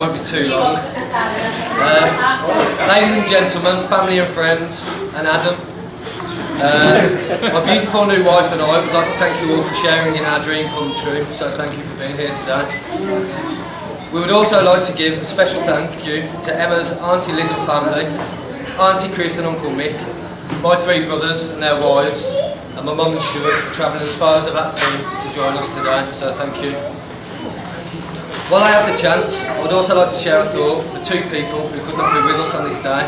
Won't be too long. Ladies and gentlemen, family and friends, and Adam, my beautiful new wife and I would like to thank you all for sharing in our dream come true, so thank you for being here today. We would also like to give a special thank you to Emma's Auntie Liz and family, Auntie Chris and Uncle Mick, my three brothers and their wives, and my mum and Stuart for travelling as far as they've had to join us today, so thank you. While I have the chance, I would also like to share a thought for two people who could not be with us on this day.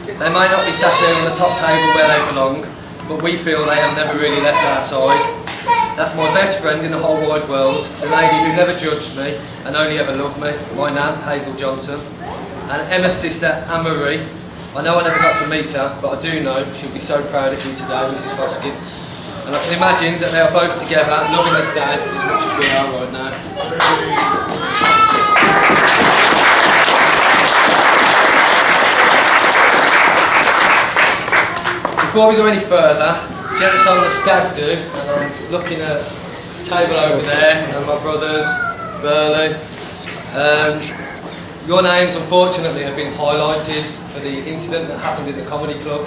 They may not be sat here on the top table where they belong, but we feel they have never really left our side. That's my best friend in the whole wide world, the lady who never judged me and only ever loved me, my nan, Hazel Johnson, and Emma's sister, Anne-Marie. I know I never got to meet her, but I do know she'll be so proud of you today, Mrs. Foskett. And I can imagine that they are both together, loving this day as much as we are right now. Before we go any further, gents on the stag do, and I'm looking at the table over there, and my brothers, Burley. Your names, unfortunately, have been highlighted for the incident that happened in the comedy club.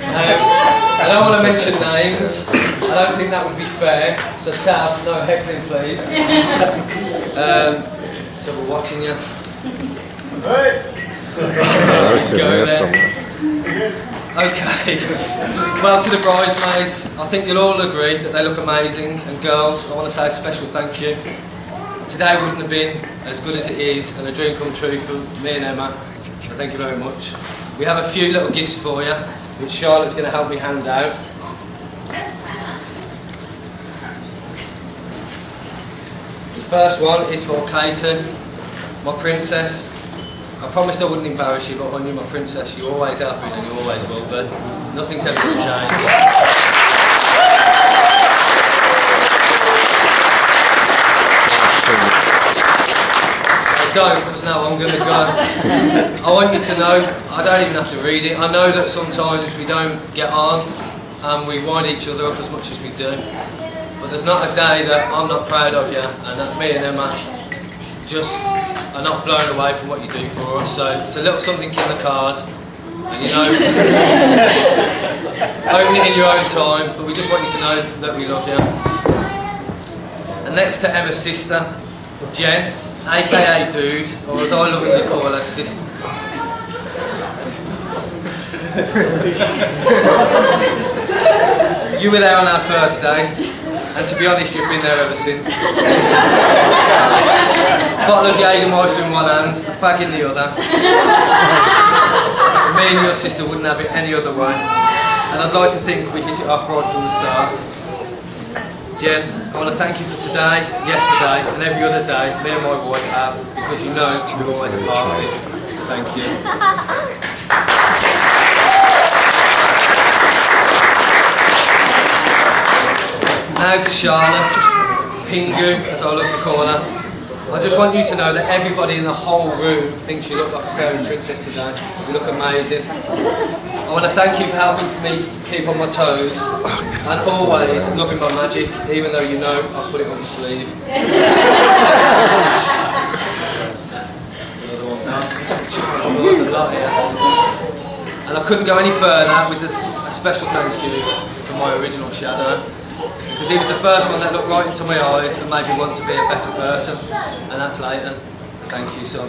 I don't want to mention names, I don't think that would be fair, so Sav, no heckling please. So we're watching you. Okay, well to the bridesmaids, I think you'll all agree that they look amazing, and girls, I want to say a special thank you. Today wouldn't have been as good as it is and a dream come true for me and Emma, so thank you very much. We have a few little gifts for you, which Charlotte's going to help me hand out. The first one is for Katie, my princess. I promised I wouldn't embarrass you, but when you're my princess, you always have been and you always will be. Nothing's ever going to change. Don't, because now I'm going to go. I want you to know, I don't even have to read it. I know that sometimes we don't get on and we wind each other up as much as we do. But there's not a day that I'm not proud of you and that me and Emma just are not blown away from what you do for us. So it's a little something in the card. And you know, open it in your own time, but we just want you to know that we love you. And next to Emma's sister, Jen, aka Dude, or as I lovingly call her, Sister. You were there on our first date, and to be honest, you've been there ever since. Bottle of Jägermeister in one hand, a fag in the other. Me and your sister wouldn't have it any other way, and I'd like to think we hit it off right from the start. Jen, I want to thank you for today, yesterday and every other day me and my wife have, because you know you're always a part of it. So thank you. Now to Charlotte, Pingu as I love to call her. I just want you to know that everybody in the whole room thinks you look like a fairy princess today. You look amazing. I want to thank you for helping me keep on my toes and always loving my magic, even though you know I'll put it on your sleeve. Another one now. There's a lot here. And I couldn't go any further with a special thank you for my original shadow, because he was the first one that looked right into my eyes and made me want to be a better person, and that's Leighton. Thank you, son.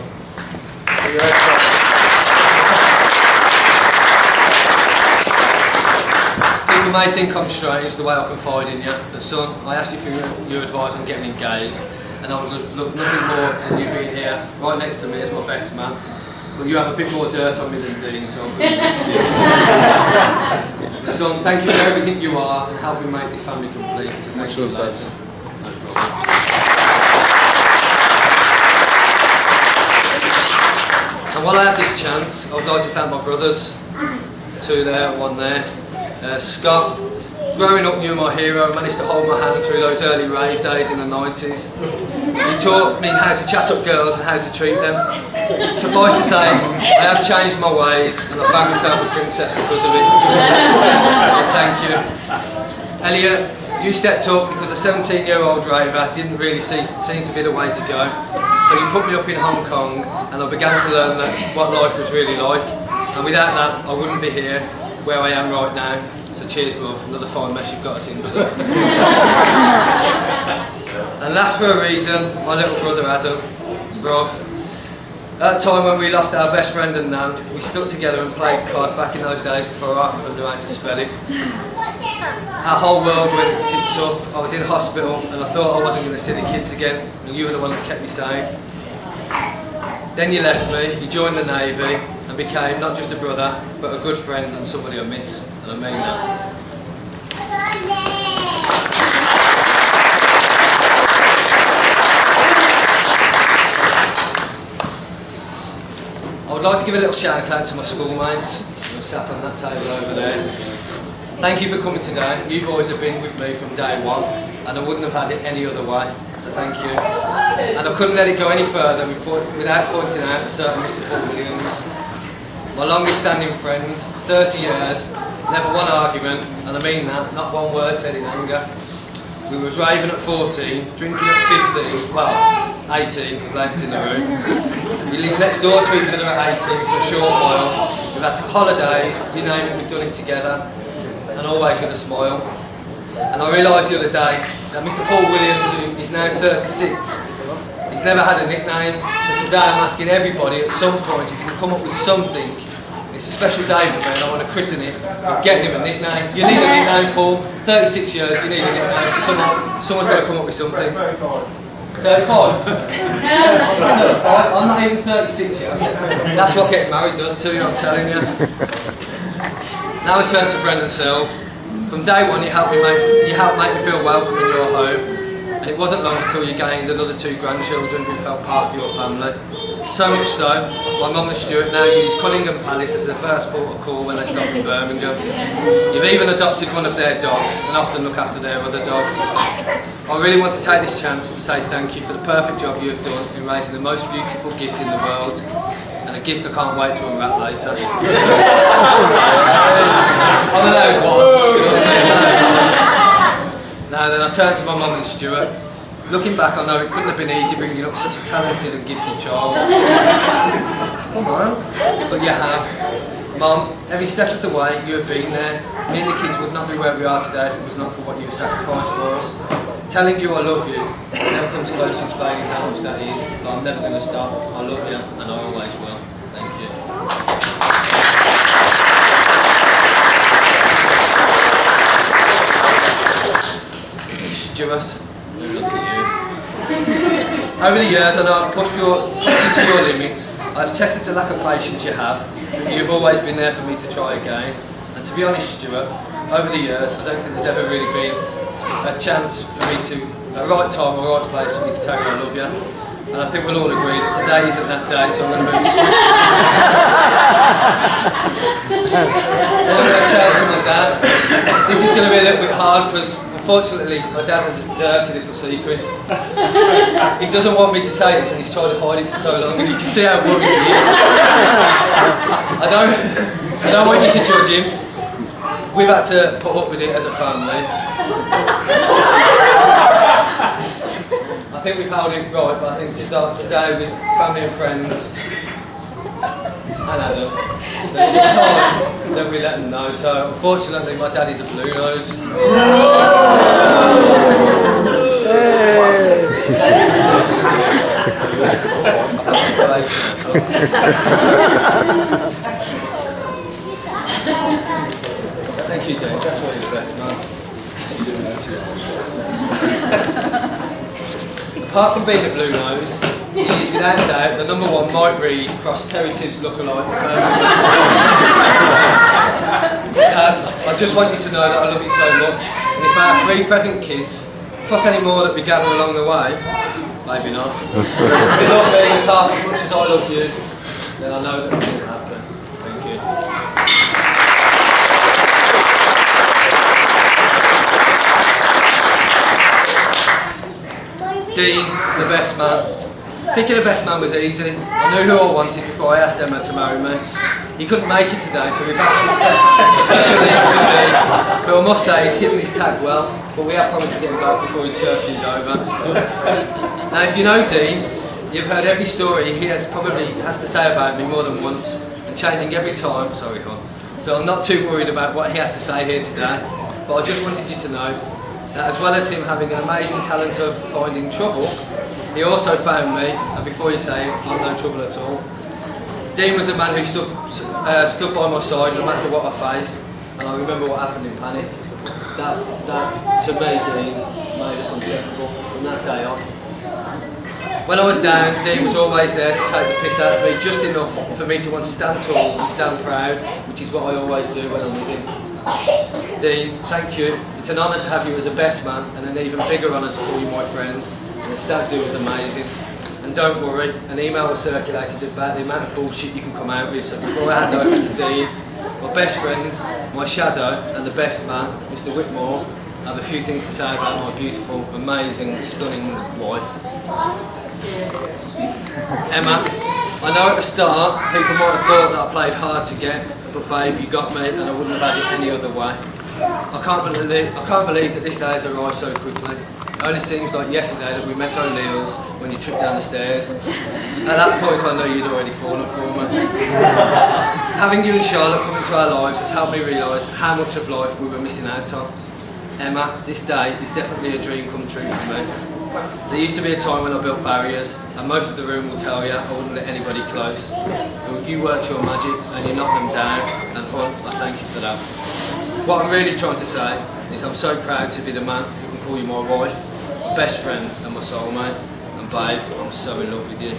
People may think I'm strange the way I confide in you, but son, I asked you for your advice on getting engaged, and I would look nothing more than you being here, right next to me as my best man. But you have a bit more dirt on me than Dean, so I'm going to miss you. Son, thank you for everything you are and helping make this family complete. So thank you, Leighton. No problem. And while I have this chance, I would like to thank my brothers, two there, one there. Scott, growing up, you were my hero. Managed to hold my hand through those early rave days in the 90s. You taught me how to chat up girls and how to treat them. Suffice to say, I have changed my ways and I found myself a princess because of it. Thank you. Elliot, you stepped up because a 17-year-old raver didn't really seem to be the way to go. So So he put me up in Hong Kong, and I began to learn what life was really like. And without that, I wouldn't be here where I am right now. So cheers, bruv, another fine mess you've got us into. And last for a reason, my little brother Adam, bruv. At the time when we lost our best friend and Nan, we stuck together and played COD back in those days before half of them knew how to spell it. Our whole world went tits up. I was in hospital and I thought I wasn't going to see the kids again, and you were the one that kept me sane. Then you left me, you joined the Navy and became not just a brother, but a good friend and somebody I miss, and I mean that. I would like to give a little shout out to my schoolmates who are sat on that table over there. Thank you for coming today. You boys have been with me from day one, and I wouldn't have had it any other way, so thank you. And I couldn't let it go any further without pointing out a certain Mr. Paul Williams. My longest standing friend, 30 years, never one argument, and I mean that, not one word said in anger. We was raving at 14, drinking at 15, well, 18 because Lane's in the room. We lived next door to each other at 18 for a short while. We've had holidays, you name it, we've done it together, and always with a smile. And I realised the other day that Mr. Paul Williams, who is now 36, he's never had a nickname, so today I'm asking everybody at some point if you can come up with something. It's a special day for me and I want to christen it and get him a nickname. You need a nickname, Paul. 36 years, you need a nickname, so someone's got to come up with something. 35? 35? I'm not even 36 yet. That's what getting married does to you, I'm telling you. Now I turn to Brendan Silve. From day one you helped make me feel welcome in your home, and it wasn't long until you gained another 2 grandchildren who felt part of your family. So much so, my mum and Stuart now use Cullingham Palace as their first port of call when they stop in Birmingham. You've even adopted one of their dogs and often look after their other dog. I really want to take this chance to say thank you for the perfect job you have done in raising the most beautiful gift in the world, and a gift I can't wait to unwrap later. I'm allowed one. Now then, I turn to my mum and Stuart. Looking back, I know it couldn't have been easy bringing up such a talented and gifted child. Come on. But you have. Mum, every step of the way you have been there. Me and the kids would not be where we are today if it was not for what you have sacrificed for us. Telling you I love you never comes close to explaining how much that is, but I'm never going to stop. I love you and I always will. Thank you. Stuart, look at you. Over the years I know I've pushed you to your limits. I've tested the lack of patience you have, but you've always been there for me to try again. And to be honest, Stuart, over the years I don't think there's ever really been a chance for me to, a right time or right place for me to tell you I love you. And I think we'll all agree that today isn't that day, so I'm going to move swiftly. I'm going to tell to my dad. This is going to be a little bit hard because unfortunately my dad has a dirty little secret. He doesn't want me to say this and he's tried to hide it for so long, and you can see how worried he is. I don't want you to judge him. We've had to put up with it as a family. I think we've held it right, but I think to start today with family and friends and Adam, it's time that we let them know. So unfortunately my daddy's a blue nose. Thank you, Dave. That's why you're the best, man. Apart from being a blue nose, he is without doubt the #1 Mike Reed cross Terry Tibbs lookalike. Dad, I just want you to know that I love you so much, and if I have 3 present kids, plus any more that we gather along the way, maybe not. If you love me as half as much as I love you, then I know that it will happen. Thank you. Dean, the best man. Picking the best man was easy. I knew who I wanted before I asked Emma to marry me. He couldn't make it today, so we've asked a special leave for Dean, who I must say he's hidden his tag well, but we have promised to get him back before his curfew's over. Now if you know Dean, You've heard every story he probably has to say about me more than once, and changing every time. Sorry, hon. So I'm not too worried about what he has to say here today. But I just wanted you to know that as well as him having an amazing talent of finding trouble, he also found me, and before you say it, I'm no trouble at all. Dean was a man who stood by my side no matter what I faced, and I remember what happened in Panic. That to me, Dean, made us unshakable from that day on. When I was down, Dean was always there to take the piss out of me, just enough for me to want to stand tall and stand proud, which is what I always do when I'm with him. Dean, thank you. It's an honour to have you as a best man, and an even bigger honour to call you my friend. And the stag do was amazing. And don't worry, an email was circulated about the amount of bullshit you can come out with, so before I hand over to Dean, my best friend, my shadow, and the best man, Mr. Whitmore, I have a few things to say about my beautiful, amazing, stunning wife. Emma, I know at the start people might have thought that I played hard to get, but babe, you got me and I wouldn't have had it any other way. I can't believe that this day has arrived so quickly. It only seems like yesterday that we met O'Neill's when you tripped down the stairs. At that point I know you'd already fallen for me. Having you and Charlotte come into our lives has helped me realise how much of life we were missing out on. Emma, this day is definitely a dream come true for me. There used to be a time when I built barriers, and most of the room will tell you I wouldn't let anybody close. But you worked your magic and you knocked them down, and I thank you for that. What I'm really trying to say is I'm so proud to be the man who can call you my wife, best friend and my soulmate, and babe, I'm so in love with you.